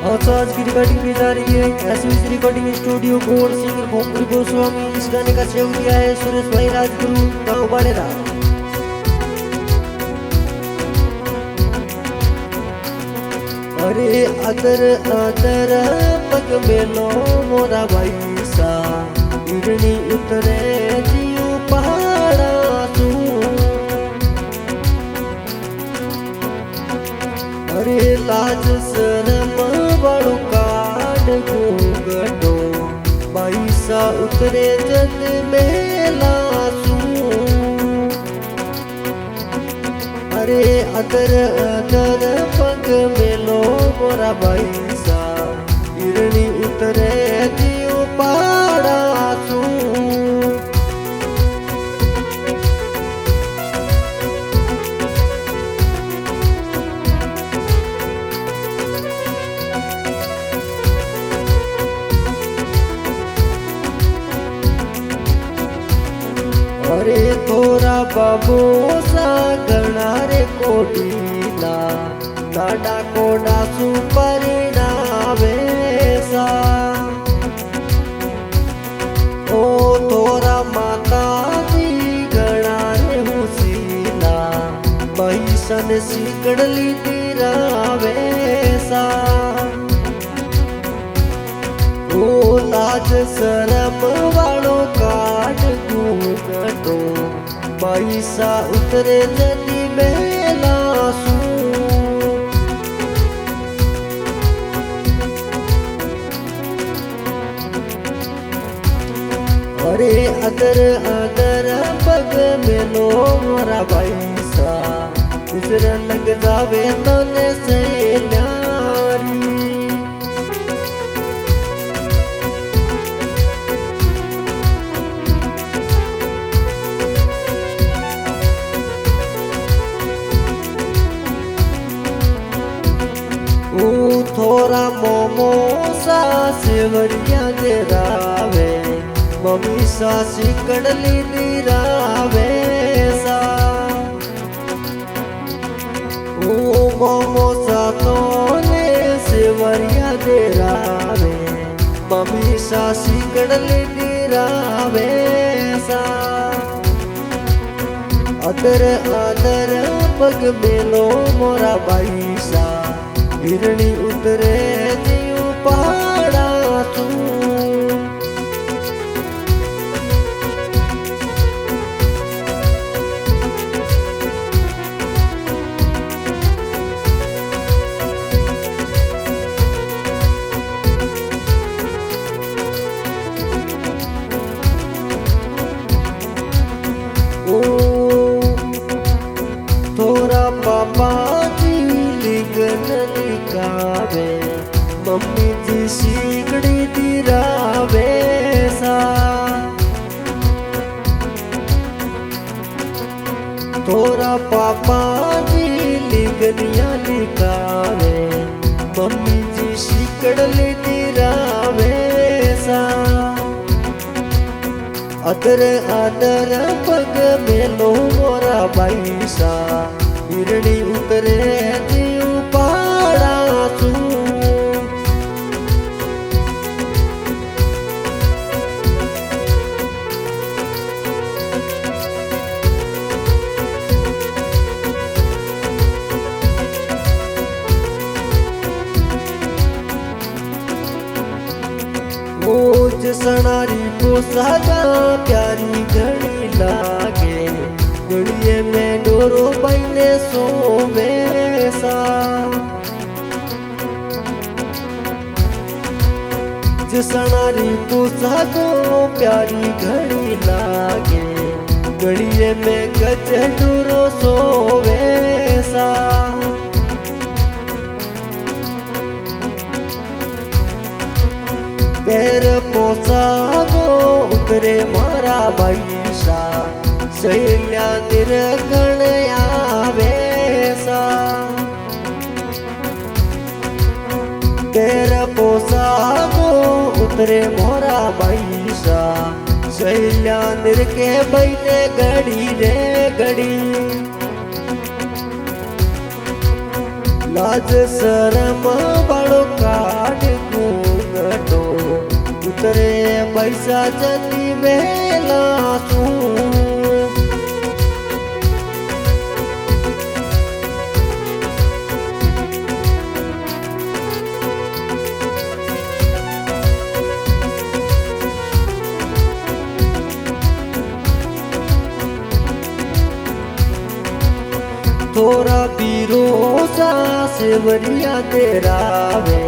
और तो आज की रिकॉर्डिंग की जा रही है SVC recording studio gold singer Bhonpuri Goswami. इस गाने का सहयोग दिया है सुरेश भाई राजगुरु गाँव बाड़ेरा। अरे अदर अदर पग मेलो मोरा भाई सा इरनी उतरे जियो पहाड़ा तू। अरे लाज शरम बड़ो काट घूंघटो भाई सा उतरे जद मेला सू। अरे अदर अदर पग मेलो मोरा भाई सा इरनी उतरे जियो पहाड़ा सू। अरे थोरा बाबू सा गणा रे कोडीला नाडा कोडा सुपरिणावे सा। ओ थोरा माता जी गणा रे हुसीला महिसन सीकड़ली दिरावे सा। ओ लाज शरम वालो काट घूंघटो पैसा उतरे जदी मेला सू। अरे अदर अदर पग मेलो मोरा भाई सा गुजर लग जावे तने से न्यारी। थोरा मोमो सा सेवरिया दे रावे मम्मी सा सिकड़ली दिरावे सा। ओ मोमो सा तो ने सेवरिया दे रावे मम्मी सा सिकड़ली दिरावे सा। अदर अदर पग मेलो मोरा भाई सा हिरणी उतरे जियो पहाड़ा तू। ओ थोरा पापा लिकावे मम्मी जी सीकड़ी दिरावे सा। थोरा पापा जी लिगनिया लिकावे मम्मी जी सीकड़ली दिरावे सा। अदर अदर पग मेलो मोरा भाई सा हिरणी उतरे जियो पहाड़ा तू। ओज सनारी को सादा प्यारी घड़ी लागे घड़िए में डोरो बने सोवे सा। जसनारी पोसाको प्यारी घड़ी लागे घड़िए में गज डोरो सोवे सा। पैर पोसाको उतरे मारा भाई सा सैल्या निर्गण आवे सा। पैर पोसाको उतरे मोरा भाई सा सैल्या निर के बैठे घड़ी रे घड़ी। लाज शरम वालों काट घूंघटो उतरे पैसा जल्दी बेला तू थोड़ा पीरोसा सेवरिया तेरा वे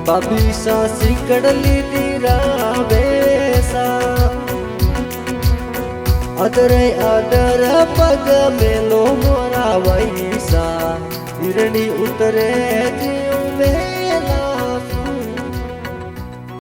बाबी सा सिकड़ली तेरा बेसा अदरे अदर पग मेलो मोरा वैसा हिरणी उतरे जीव में